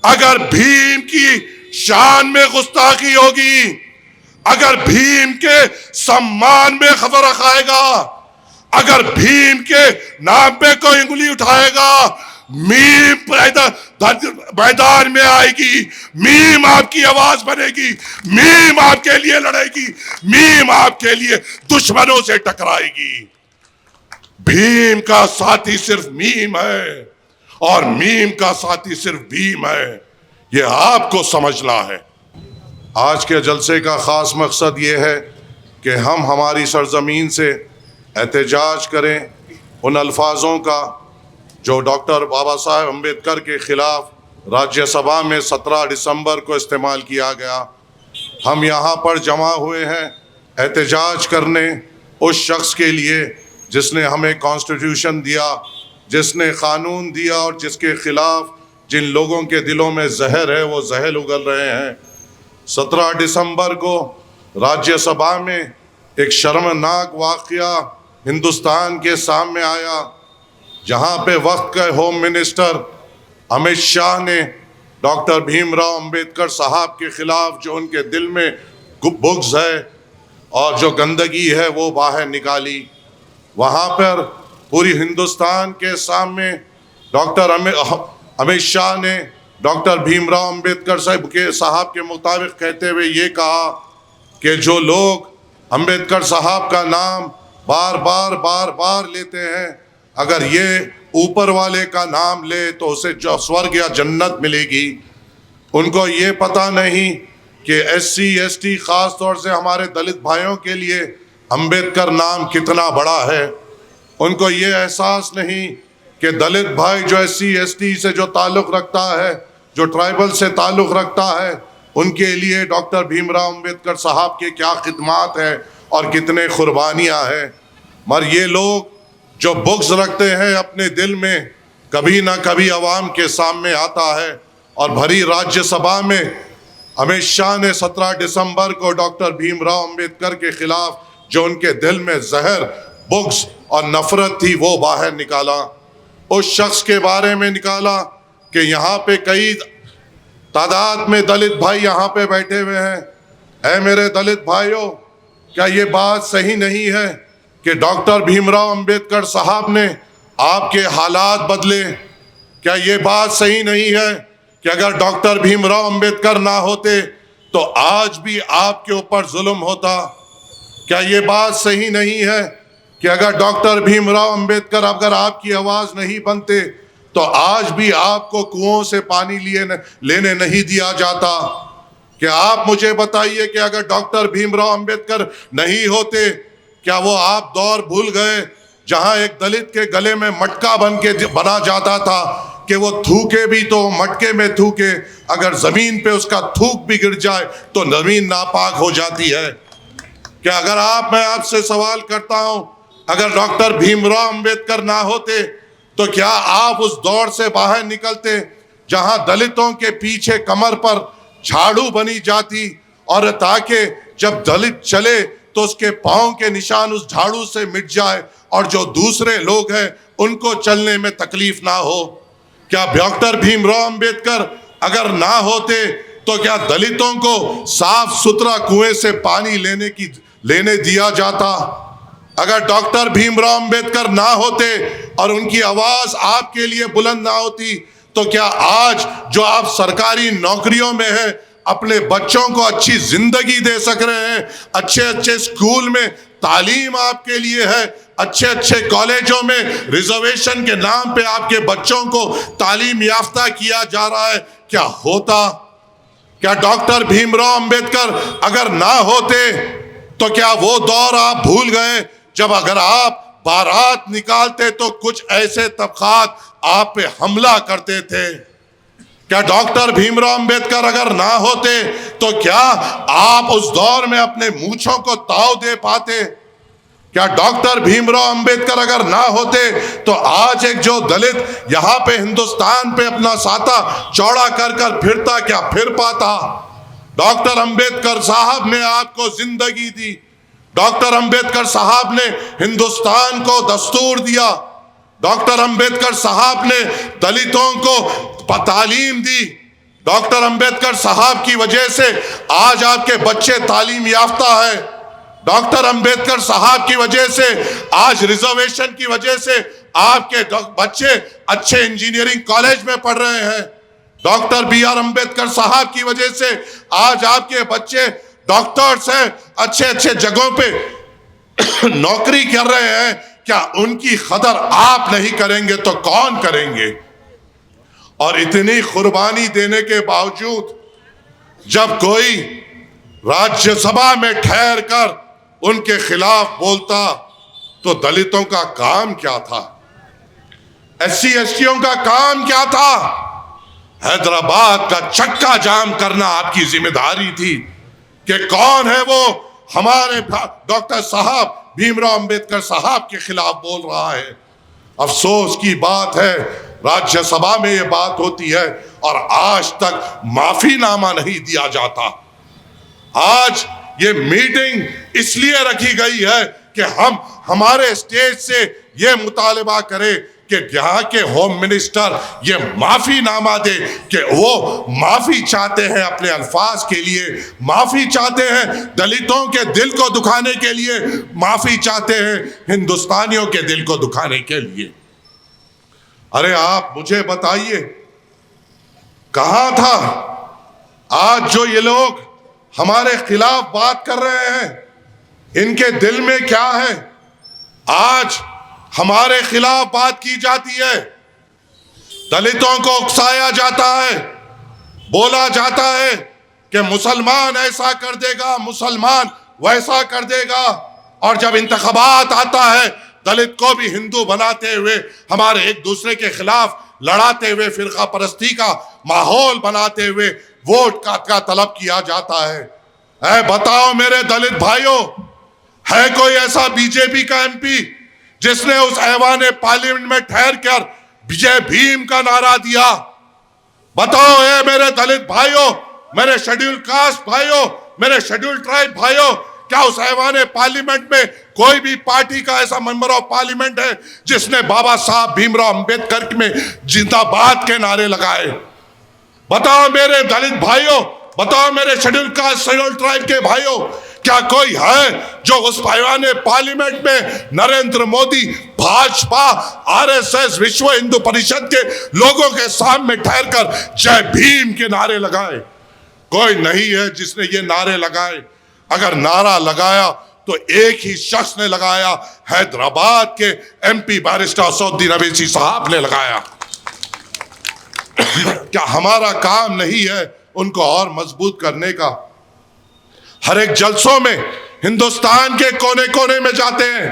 अगर भीम की शान में गुस्ताखी होगी, अगर भीम के सम्मान में खबर खाएगा, अगर भीम के नाम पे कोई उंगली उठाएगा, मीम मैदान में आएगी, मीम आपकी आवाज बनेगी, मीम आपके लिए लड़ेगी, मीम आपके लिए दुश्मनों से टकराएगी। भीम का साथी सिर्फ मीम है और मीम का साथी सिर्फ भीम है, ये आपको समझना है। आज के जलसे का खास मकसद ये है कि हम हमारी सरजमीन से एहतजाज करें उन अल्फाजों का जो डॉक्टर बाबा साहब अम्बेडकर के ख़िलाफ़ राज्यसभा में 17 दिसंबर को इस्तेमाल किया गया। हम यहाँ पर जमा हुए हैं एहतजाज करने उस शख्स के लिए जिसने हमें कॉन्स्टिट्यूशन दिया, जिसने क़ानून दिया और जिसके ख़िलाफ़ जिन लोगों के दिलों में जहर है वो जहर उगल रहे हैं। 17 दिसंबर को राज्यसभा में एक शर्मनाक वाक़या हिंदुस्तान के सामने आया, जहाँ पे वक्त के होम मिनिस्टर अमित शाह ने डॉक्टर भीमराव अंबेडकर साहब के ख़िलाफ़ जो उनके दिल में बुग़्ज़ है और जो गंदगी है वो बाहर निकाली। वहाँ पर पूरी हिंदुस्तान के सामने डॉक्टर अमित शाह ने डॉक्टर भीमराव अंबेडकर साहब के मुताबिक कहते हुए ये कहा कि जो लोग अंबेडकर साहब का नाम बार बार लेते हैं, अगर ये ऊपर वाले का नाम ले तो उसे जो स्वर्ग या जन्नत मिलेगी। उनको ये पता नहीं कि SC ST ख़ास तौर से हमारे दलित भाइयों के लिए अंबेडकर नाम कितना बड़ा है। उनको ये एहसास नहीं कि दलित भाई जो SC ST से जो ताल्लुक़ रखता है, जो ट्राइबल से ताल्लुक़ रखता है, उनके लिए डॉक्टर भीमराव अंबेडकर साहब के क्या खिदमात हैं और कितने कुर्बानियाँ हैं। मगर ये लोग जो बुग़्ज़ रखते हैं अपने दिल में, कभी ना कभी आवाम के सामने आता है। और भरी राज्यसभा में अमित शाह ने 17 दिसंबर को डॉक्टर भीमराव अंबेडकर के ख़िलाफ़ जो उनके दिल में जहर, बुग़्ज़ और नफ़रत थी वो बाहर निकाला। उस शख्स के बारे में निकाला कि यहाँ पे कई तादाद में दलित भाई यहाँ पे बैठे हुए हैं। मेरे दलित भाइयों, क्या ये बात सही नहीं है कि डॉक्टर भीमराव अंबेडकर साहब ने आपके हालात बदले? क्या ये बात सही नहीं है कि अगर डॉक्टर भीमराव अंबेडकर ना होते तो आज भी आपके ऊपर जुल्म होता? क्या ये बात सही नहीं है कि अगर डॉक्टर भीमराव अंबेडकर अगर आपकी आवाज़ नहीं बनते तो आज भी आपको कुओं से पानी लेने नहीं दिया जाता? क्या आप मुझे बताइए कि अगर डॉक्टर भीमराव अंबेडकर नहीं होते, क्या वो आप दौर भूल गए जहां एक दलित के गले में मटका बना जाता था कि वो थूके भी तो मटके में थूके, अगर ज़मीन पे उसका थूक भी गिर जाए तो ज़मीन नापाक हो जाती है? क्या अगर मैं आपसे सवाल करता हूं, अगर डॉक्टर भीमराव अंबेडकर ना होते तो क्या आप उस दौर से बाहर निकलते जहां दलितों के पीछे कमर पर झाड़ू बनी जाती और ताकि जब दलित चले तो उसके पाँव के निशान उस झाड़ू से मिट जाए और जो दूसरे लोग हैं उनको चलने में तकलीफ ना हो? क्या डॉक्टर भीमराव अंबेडकर अगर ना होते तो क्या दलितों को साफ सुथरा कुएं से पानी लेने दिया जाता? अगर डॉक्टर भीमराव अंबेडकर ना होते और उनकी आवाज़ आपके लिए बुलंद ना होती तो क्या आज जो आप सरकारी नौकरियों में हैं अपने बच्चों को अच्छी जिंदगी दे सक रहे हैं? अच्छे स्कूल में तालीम आपके लिए है, अच्छे कॉलेजों में रिजर्वेशन के नाम पे आपके बच्चों को तालीम याफ्ता किया जा रहा है, क्या होता? क्या डॉक्टर भीमराव अंबेडकर अगर ना होते तो क्या वो दौर आप भूल गए जब अगर आप बारात निकालते तो कुछ ऐसे तबकात आप पे हमला करते थे? क्या डॉक्टर भीमराव अंबेडकर अगर ना होते तो क्या आप उस दौर में अपने मूंछों को ताव दे पाते? क्या डॉक्टर भीमराव अंबेडकर अगर ना होते तो आज एक जो दलित यहाँ पे हिंदुस्तान पे अपना साता चौड़ा कर फिरता, क्या फिर पाता? डॉक्टर अंबेडकर साहब ने आपको जिंदगी दी, डॉक्टर अंबेडकर साहब ने हिंदुस्तान को दस्तूर दिया, डॉक्टर अंबेडकर साहब ने दलितों को तालीम दी, डॉक्टर अंबेडकर साहब की वजह से आज आपके बच्चे तालीम याफ्ता है। डॉक्टर अंबेडकर साहब की वजह से आज रिजर्वेशन की वजह से आपके बच्चे अच्छे इंजीनियरिंग कॉलेज में पढ़ रहे हैं। डॉक्टर BR अंबेडकर साहब की वजह से आज आपके बच्चे डॉक्टर्स हैं, अच्छे अच्छे जगहों पे नौकरी कर रहे हैं। क्या उनकी कदर आप नहीं करेंगे तो कौन करेंगे? और इतनी कुर्बानी देने के बावजूद जब कोई राज्यसभा में ठहर कर उनके खिलाफ बोलता तो दलितों का काम क्या था? SC STों का काम क्या था? हैदराबाद का चक्का जाम करना आपकी जिम्मेदारी थी कि कौन है वो हमारे डॉक्टर साहब भीमराव अंबेडकर साहब के खिलाफ बोल रहा है। अफसोस की बात है राज्यसभा में ये बात होती है और आज तक माफीनामा नहीं दिया जाता। आज ये मीटिंग इसलिए रखी गई है कि हम हमारे स्टेज से ये मुतालबा करें कि यहाँ के होम मिनिस्टर ये माफीनामा दे कि वो माफी चाहते हैं अपने अल्फाज के लिए, माफी चाहते हैं दलितों के दिल को दुखाने के लिए, माफी चाहते हैं हिंदुस्तानियों के दिल को दुखाने के लिए। अरे आप मुझे बताइए कहां था आज जो ये लोग हमारे खिलाफ बात कर रहे हैं? इनके दिल में क्या है? आज हमारे खिलाफ बात की जाती है, दलितों को उकसाया जाता है, बोला जाता है कि मुसलमान ऐसा कर देगा, मुसलमान वैसा कर देगा। और जब इंतखाबात आता है दलित को भी हिंदू बनाते हुए, हमारे एक दूसरे के खिलाफ लड़ाते हुए, फिरका परस्ती का माहौल बनाते हुए वोट का तलब किया जाता है। बताओ मेरे दलित भाइयों, है कोई ऐसा बीजेपी का MP जिसने उस ऐवान पार्लियामेंट में ठहर कर विजय भीम का नारा दिया? बताओ मेरे दलित भाइयों, मेरे शेड्यूल कास्ट भाइयों, मेरे शेड्यूल ट्राइब भाइयों, क्या उस ऐवान पार्लियामेंट में कोई भी पार्टी का ऐसा मेंबर ऑफ पार्लियामेंट है जिसने बाबा साहब भीमराव अंबेडकर में जिंदाबाद के नारे लगाए? बताओ मेरे दलित भाइयों, बताओ मेरे शेड्यूल कास्ट शेड्यूल ट्राइब के भाइयों, क्या कोई है जो उस ऐवान पार्लियामेंट में नरेंद्र मोदी, भाजपा, RSS, विश्व हिंदू परिषद के लोगों के सामने ठहर कर जय भीम के नारे लगाए? कोई नहीं है जिसने ये नारे लगाए। अगर नारा लगाया तो एक ही शख्स ने लगाया, हैदराबाद के MP बैरिस्टर असदुद्दीन अवैसी साहब ने लगाया। क्या हमारा काम नहीं है उनको और मजबूत करने का? हर एक जलसों में हिंदुस्तान के कोने कोने में जाते हैं,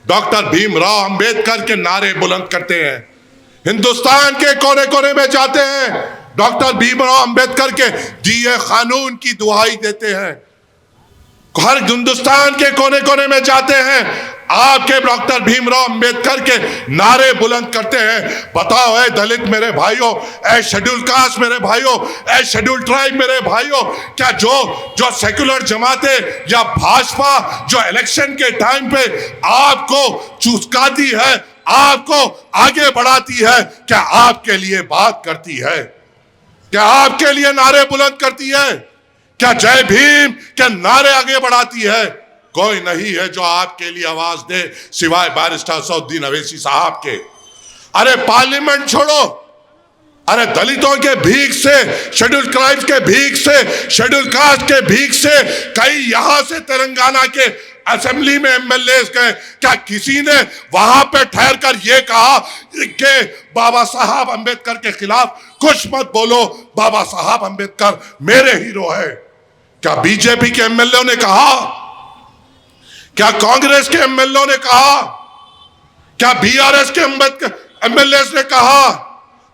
डॉक्टर भीमराव अंबेडकर के नारे बुलंद करते हैं। हिंदुस्तान के कोने कोने में जाते हैं, डॉक्टर भीमराव अंबेडकर के दिए कानून की दुहाई देते हैं। हर हिंदुस्तान के कोने कोने में जाते हैं, आपके डॉक्टर भीमराव अंबेडकर के नारे बुलंद करते हैं। बताओ दलित मेरे भाइयों, शेड्यूल कास्ट मेरे भाइयों, शेड्यूल ट्राइब मेरे भाइयों, क्या जो सेक्युलर जमातें या भाजपा जो इलेक्शन के टाइम पे आपको चुसकाती है, आपको आगे बढ़ाती है, क्या आपके लिए बात करती है? क्या आपके लिए नारे बुलंद करती है? क्या जय भीम के नारे आगे बढ़ाती है? कोई नहीं है जो आपके लिए आवाज दे सिवाय बैरिस्टर असदुद्दीन अवैसी साहब के। अरे पार्लियामेंट छोड़ो, अरे दलितों के भीख से, शेड्यूल ट्राइब्स के भीख से, शेड्यूल कास्ट के भीख से कई यहां से तेलंगाना के असेंबली में MLAs गए, क्या किसी ने वहां पे ठहर कर यह कहा कि बाबा साहब अंबेडकर के खिलाफ कुछ मत बोलो, बाबा साहब अंबेडकर मेरे हीरो है? क्या बीजेपी के MLA ने कहा? क्या कांग्रेस के MLA ने कहा? क्या BRS के MLAs ने कहा?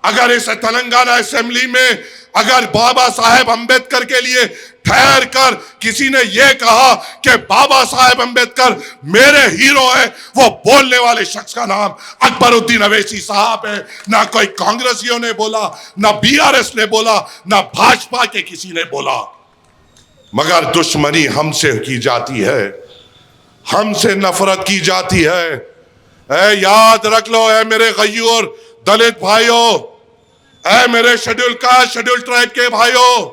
अगर इस तेलंगाना असेंबली में अगर बाबा साहेब अंबेडकर के लिए ठहर कर किसी ने यह कहा कि बाबा साहेब अंबेडकर मेरे हीरो है, वो बोलने वाले शख्स का नाम अकबरुद्दीन अवैसी साहब है। ना कोई कांग्रेसियों ने बोला, ना BRS ने बोला, ना भाजपा के किसी ने बोला। मगर दुश्मनी हमसे की जाती है, हमसे नफरत की जाती है। याद रख लो मेरे गयूर दलित भाइयों, है मेरे शेड्यूल कास्ट शेड्यूल ट्राइब के भाइयों,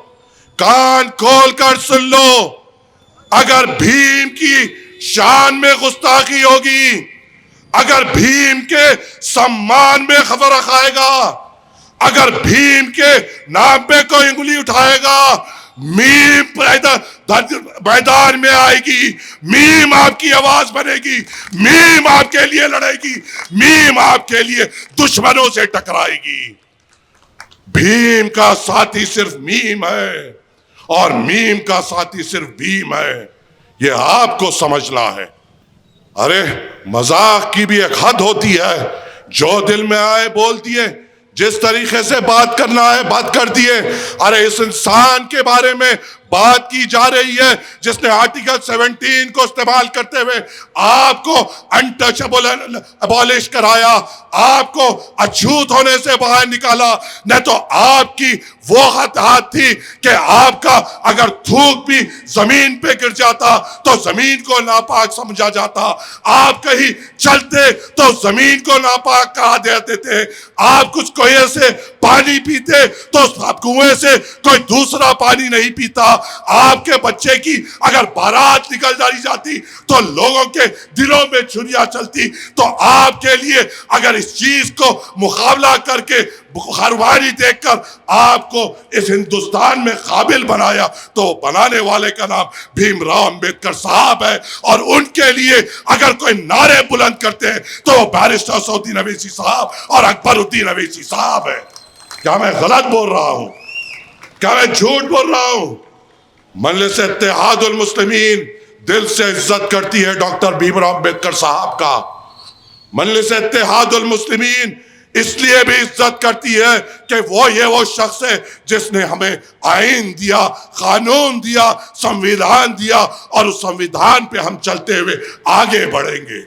कान खोल कर सुन लो। अगर भीम की शान में गुस्ताखी होगी, अगर भीम के सम्मान में खबर खाएगा, अगर भीम के नाम पे कोई उंगली उठाएगा, मीम मैदान में आएगी, मीम आपकी आवाज बनेगी, मीम आपके लिए लड़ेगी, मीम आपके लिए दुश्मनों से टकराएगी। भीम का साथी सिर्फ मीम है और मीम का साथी सिर्फ भीम है, ये आपको समझना है। अरे मजाक की भी एक हद होती है, जो दिल में आए बोल दिए, जिस तरीके से बात करना है बात कर दिए। अरे इस इंसान के बारे में बात की जा रही है जिसने आर्टिकल 17 को इस्तेमाल करते हुए आपको अनटचेबल अबॉलिश कराया, आपको अछूत होने से बाहर निकाला। न तो आपकी वो हाथ थी कि आपका अगर थूक भी जमीन पे गिर जाता तो जमीन को नापाक समझा जाता, आप कहीं चलते तो जमीन को नापाक कहा देते थे, आप कुछ कुएं से पानी पीते तो कुएं से कोई दूसरा पानी नहीं पीता, आपके बच्चे की अगर बारात निकल जाती तो लोगों के दिलों में छुरियां चलती। तो आपके लिए अगर इस चीज को मुकाबला करके बुखारवानी देखकर आपको इस हिंदुस्तान में काबिल बनाया तो बनाने वाले का नाम भीमराव अंबेडकर साहब है। और उनके लिए अगर कोई नारे बुलंद करते हैं तो वो बैरिस्टर सऊदीन अवैसी साहब और अकबरुद्दीन अवैसी साहब है। क्या मैं गलत बोल रहा हूं? क्या मैं झूठ बोल रहा हूं? मजलिस इत्तेहादुल मुस्लिमीन दिल से इज्जत करती है डॉक्टर भीमराव अंबेडकर साहब का। मजलिस इत्तेहादुल मुस्लिमीन इसलिए भी इज्जत करती है कि वो शख्स है जिसने हमें आईन दिया, कानून दिया, संविधान दिया और उस संविधान पे हम चलते हुए आगे बढ़ेंगे।